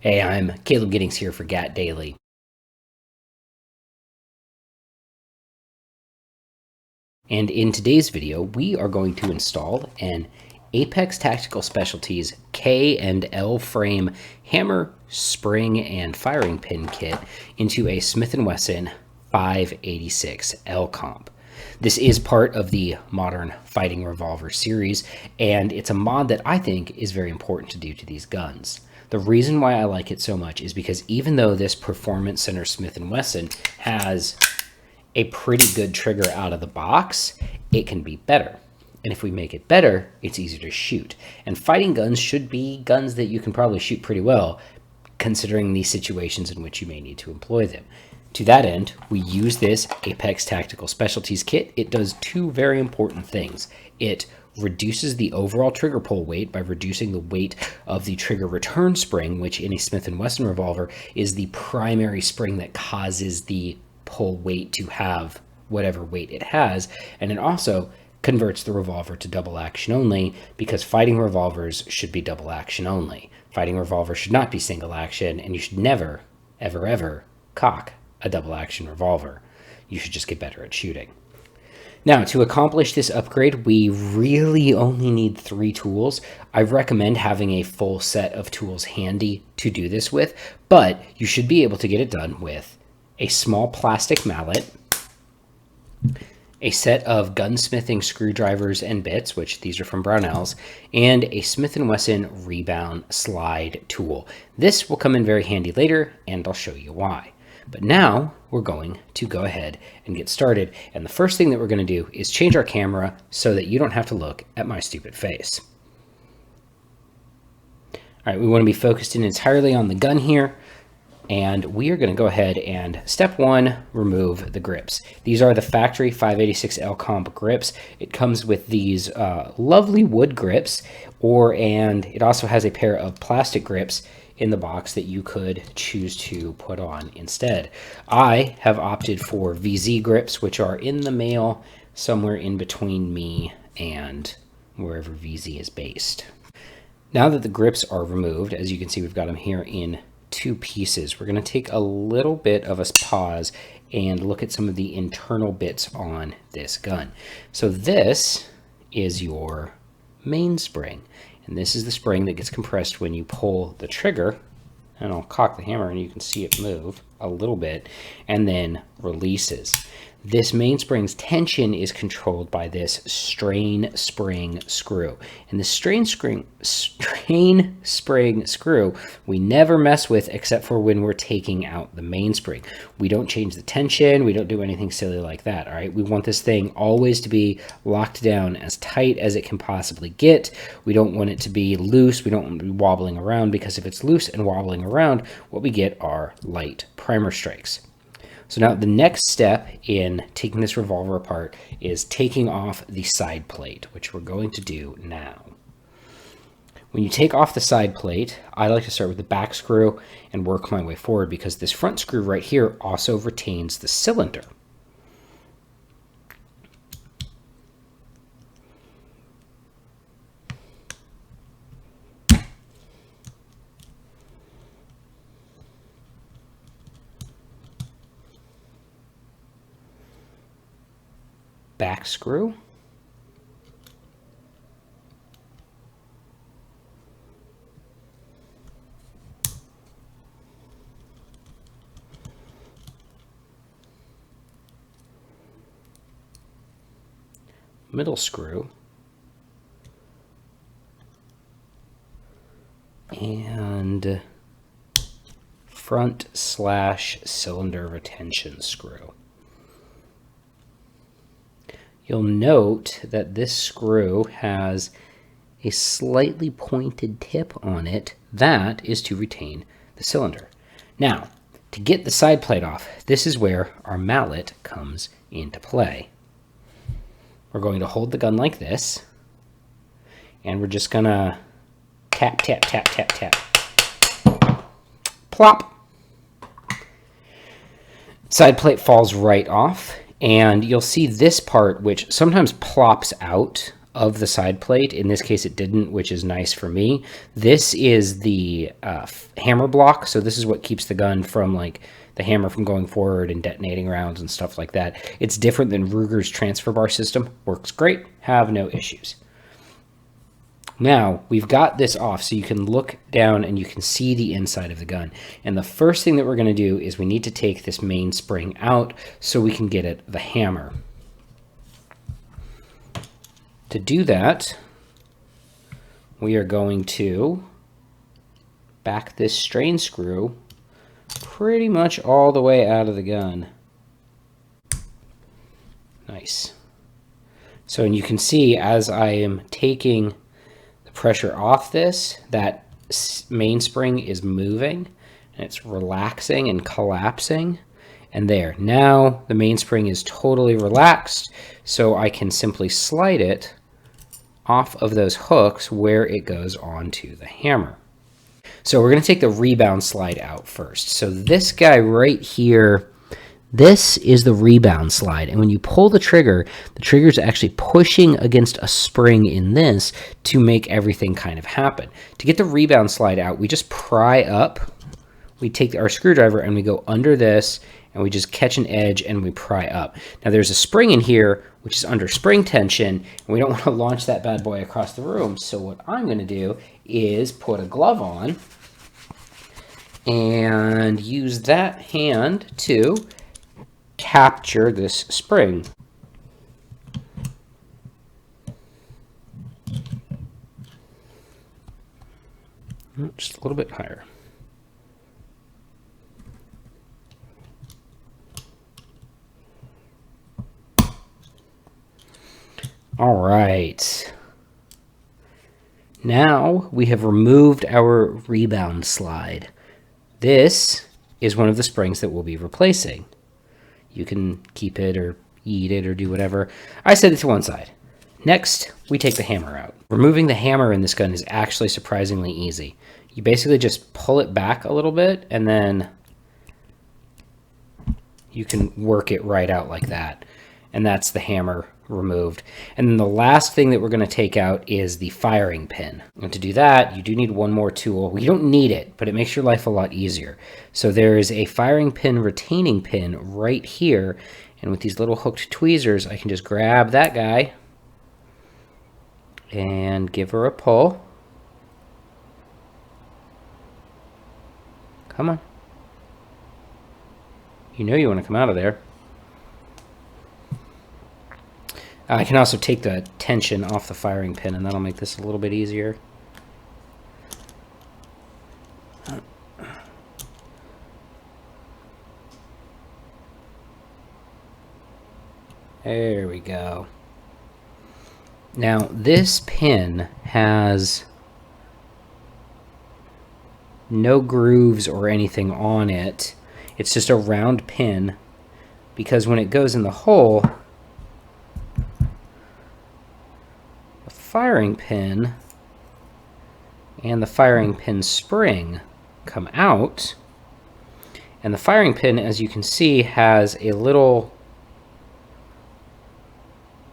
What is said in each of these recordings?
Hey, I'm Caleb Giddings here for GAT Daily. And in today's video, we are going to install an Apex Tactical Specialties K and L frame hammer, spring, and firing pin kit into a Smith & Wesson 586 L comp. This is part of the Modern Fighting Revolver series, and it's a mod that I think is very important to do to these guns. The reason why I like it so much is because even though this Performance Center Smith & Wesson has a pretty good trigger out of the box, it can be better. And if we make it better, it's easier to shoot. And fighting guns should be guns that you can probably shoot pretty well, considering the situations in which you may need to employ them. To that end, we use this Apex Tactical Specialties kit. It does two very important things. It reduces the overall trigger pull weight by reducing the weight of the trigger return spring, which in a Smith & Wesson revolver is the primary spring that causes the pull weight to have whatever weight it has. And it also converts the revolver to double action only, because fighting revolvers should be double action only. Fighting revolver should not be single action, and you should never, ever, ever cock a double action revolver. You should just get better at shooting. Now, to accomplish this upgrade, we really only need 3 tools. I recommend having a full set of tools handy to do this with, but you should be able to get it done with a small plastic mallet, a set of gunsmithing screwdrivers and bits, which these are from Brownells, and a Smith & Wesson rebound slide tool. This will come in very handy later, and I'll show you why. But now we're going to go ahead and get started. And the first thing that we're going to do is change our camera so that you don't have to look at my stupid face. All right, we want to be focused in entirely on the gun here. And we are going to go ahead and step 1, remove the grips. These are the factory 586L comp grips. It comes with these lovely wood grips, and it also has a pair of plastic grips in the box that you could choose to put on instead. I have opted for VZ grips, which are in the mail somewhere in between me and wherever VZ is based. Now that the grips are removed, as you can see, we've got them here in 2 pieces. We're going to take a little bit of a pause and look at some of the internal bits on this gun. So this is your mainspring, and this is the spring that gets compressed when you pull the trigger. And I'll cock the hammer and you can see it move a little bit and then releases. This mainspring's tension is controlled by this strain spring screw. And the strain spring screw we never mess with except for when we're taking out the mainspring. We don't change the tension. We don't do anything silly like that, all right? We want this thing always to be locked down as tight as it can possibly get. We don't want it to be loose. We don't want it to be wobbling around, because if it's loose and wobbling around, what we get are light primer strikes. So now the next step in taking this revolver apart is taking off the side plate, which we're going to do now. When you take off the side plate, I like to start with the back screw and work my way forward, because this front screw right here also retains the cylinder. Back screw, middle screw, and front/cylinder retention screw. You'll note that this screw has a slightly pointed tip on it. That is to retain the cylinder. Now, to get the side plate off, this is where our mallet comes into play. We're going to hold the gun like this, and we're just gonna tap, tap, tap, tap, tap. Plop. Side plate falls right off, and you'll see this part, which sometimes plops out of the side plate. In this case, it didn't, which is nice for me. This is the hammer block, so this is what keeps the gun from, like, the hammer from going forward and detonating rounds and stuff like that. It's different than Ruger's transfer bar system. Works great, have no issues. Now, we've got this off, so you can look down and you can see the inside of the gun. And the first thing that we're going to do is we need to take this main spring out so we can get at the hammer. To do that, we are going to back this strain screw pretty much all the way out of the gun. Nice. So, and you can see as I am taking pressure off this, that mainspring is moving and it's relaxing and collapsing. And there, now the mainspring is totally relaxed, so I can simply slide it off of those hooks where it goes onto the hammer. So we're going to take the rebound slide out first. So this guy right here, this is the rebound slide, and when you pull the trigger is actually pushing against a spring in this to make everything kind of happen. To get the rebound slide out, we just pry up. We take our screwdriver and we go under this, and we just catch an edge and we pry up. Now there's a spring in here which is under spring tension, and we don't want to launch that bad boy across the room. So what I'm going to do is put a glove on and use that hand to capture this spring. Just a little bit higher. All right. Now we have removed our rebound slide. This is one of the springs that we'll be replacing. You can keep it or eat it or do whatever. I set it to one side. Next, we take the hammer out. Removing the hammer in this gun is actually surprisingly easy. You basically just pull it back a little bit and then you can work it right out like that. And that's the hammer removed. And then the last thing that we're going to take out is the firing pin. And to do that, you do need one more tool. You don't need it, but it makes your life a lot easier. So there is a firing pin retaining pin right here. And with these little hooked tweezers, I can just grab that guy and give her a pull. Come on. You know you want to come out of there. I can also take the tension off the firing pin, and that'll make this a little bit easier. There we go. Now, this pin has no grooves or anything on it. It's just a round pin, because when it goes in the hole, firing pin and the firing pin spring come out, and the firing pin, as you can see, has a little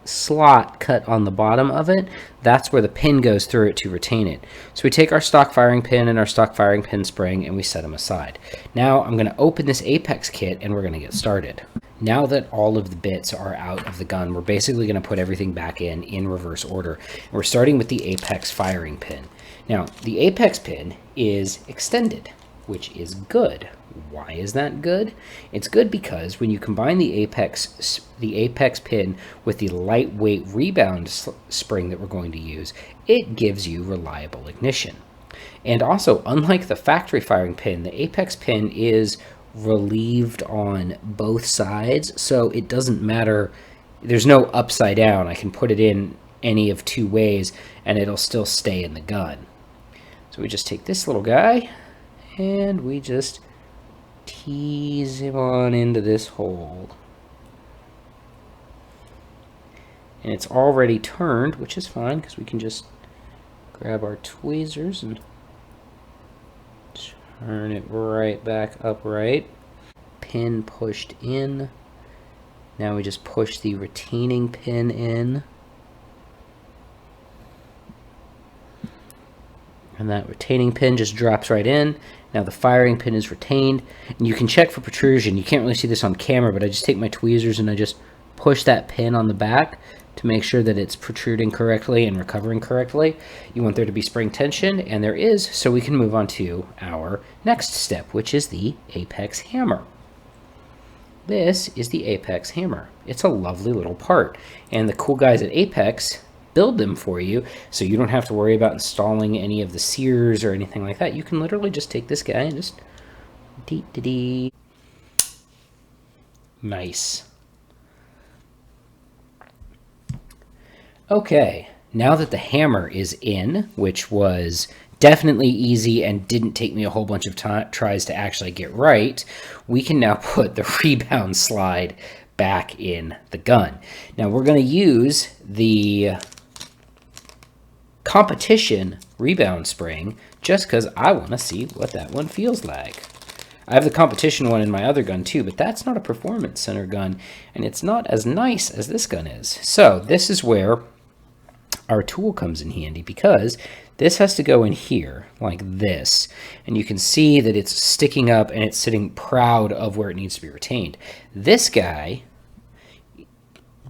slot cut on the bottom of it. That's where the pin goes through it to retain it. So we take our stock firing pin and our stock firing pin spring and we set them aside. Now I'm going to open this Apex kit and we're going to get started. Now that all of the bits are out of the gun, we're basically going to put everything back in reverse order. We're starting with the Apex firing pin. Now, the Apex pin is extended, which is good. Why is that good? It's good because when you combine the Apex pin with the lightweight rebound spring that we're going to use, it gives you reliable ignition. And also, unlike the factory firing pin, the Apex pin is relieved on both sides, so it doesn't matter. There's no upside down. I can put it in any of two ways and it'll still stay in the gun. So we just take this little guy and we just tease him on into this hole. And it's already turned, which is fine because we can just grab our tweezers and turn it right back upright. Pin pushed in. Now we just push the retaining pin in. And that retaining pin just drops right in. Now the firing pin is retained. And you can check for protrusion. You can't really see this on camera, but I just take my tweezers and I just push that pin on the back to make sure that it's protruding correctly and recovering correctly. You want there to be spring tension, and there is, so we can move on to our next step, which is the apex hammer. This is the apex hammer. It's a lovely little part, and the cool guys at Apex build them for you, so you don't have to worry about installing any of the sears or anything like that. You can literally just take this guy and just dee-dee-dee. Nice. Okay, now that the hammer is in, which was definitely easy and didn't take me a whole bunch of tries to actually get right, we can now put the rebound slide back in the gun. Now we're going to use the competition rebound spring just because I want to see what that one feels like. I have the competition one in my other gun too, but that's not a performance center gun, and it's not as nice as this gun is. So this is where our tool comes in handy, because this has to go in here like this, and you can see that it's sticking up and it's sitting proud of where it needs to be retained. This guy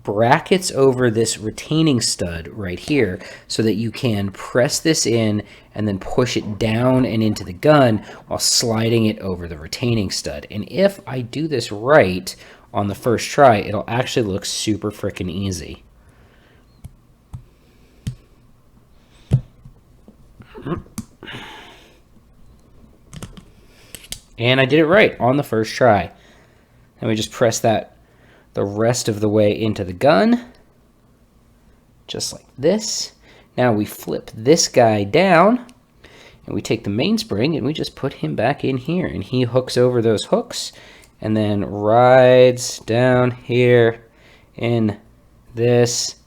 brackets over this retaining stud right here so that you can press this in and then push it down and into the gun while sliding it over the retaining stud. And if I do this right on the first try, it'll actually look super freaking easy. And I did it right on the first try. And we just press that the rest of the way into the gun, just like this. Now we flip this guy down, and we take the mainspring and we just put him back in here, and he hooks over those hooks and then rides down here in this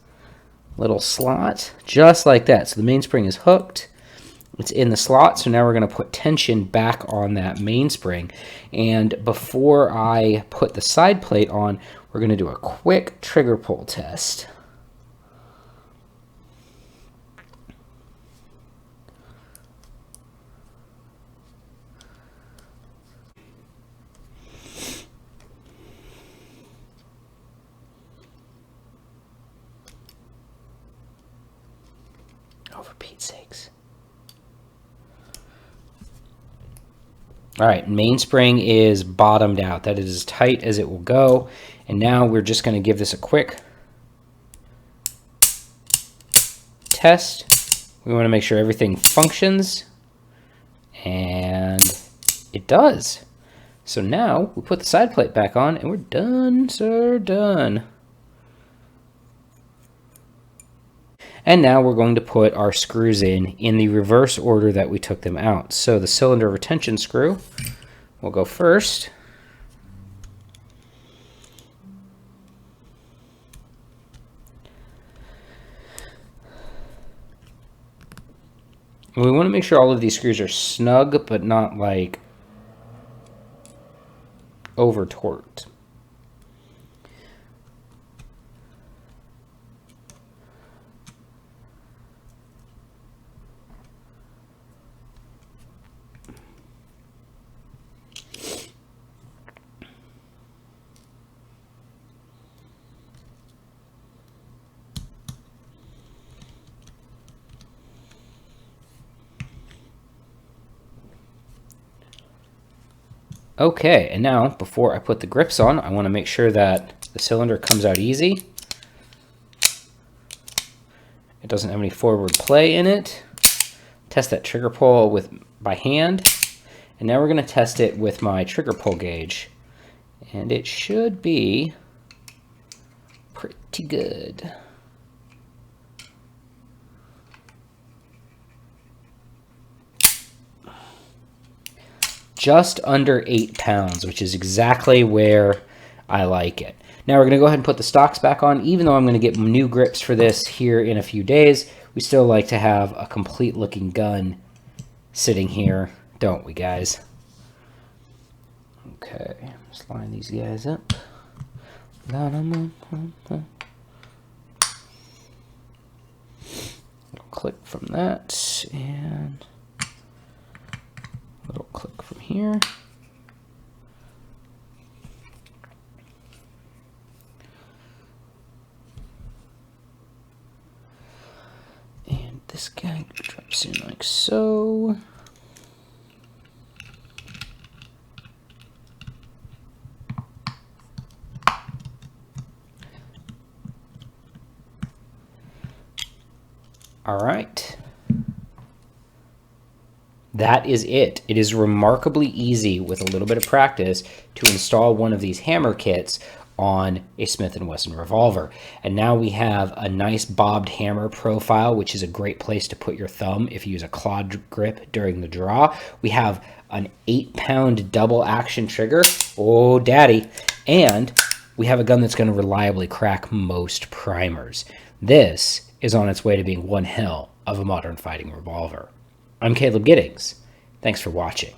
little slot, just like that. So the mainspring is hooked. It's in the slot, so now we're going to put tension back on that mainspring. And before I put the side plate on, we're going to do a quick trigger pull test. Oh, for Pete's sakes. All right, mainspring is bottomed out. That is as tight as it will go. And now we're just going to give this a quick test. We want to make sure everything functions. And it does. So now we put the side plate back on and we're done, sir, done. And now we're going to put our screws in the reverse order that we took them out. So the cylinder retention screw will go first. And we want to make sure all of these screws are snug, but not like over torqued. Okay, and now before I put the grips on, I want to make sure that the cylinder comes out easy. It doesn't have any forward play in it. Test that trigger pull by hand. And now we're going to test it with my trigger pull gauge. And it should be pretty good. Just under 8 pounds, which is exactly where I like it. Now we're going to go ahead and put the stocks back on. Even though I'm going to get new grips for this here in a few days, we still like to have a complete looking gun sitting here, don't we, guys? Okay, let's line these guys up. Click from that, and Little click from here. And this guy drops in like so. All right. That is it. It is remarkably easy with a little bit of practice to install one of these hammer kits on a Smith & Wesson revolver. And now we have a nice bobbed hammer profile, which is a great place to put your thumb if you use a claw grip during the draw. We have an 8-pound double action trigger. Oh, daddy. And we have a gun that's going to reliably crack most primers. This is on its way to being one hell of a modern fighting revolver. I'm Caleb Giddings. Thanks for watching.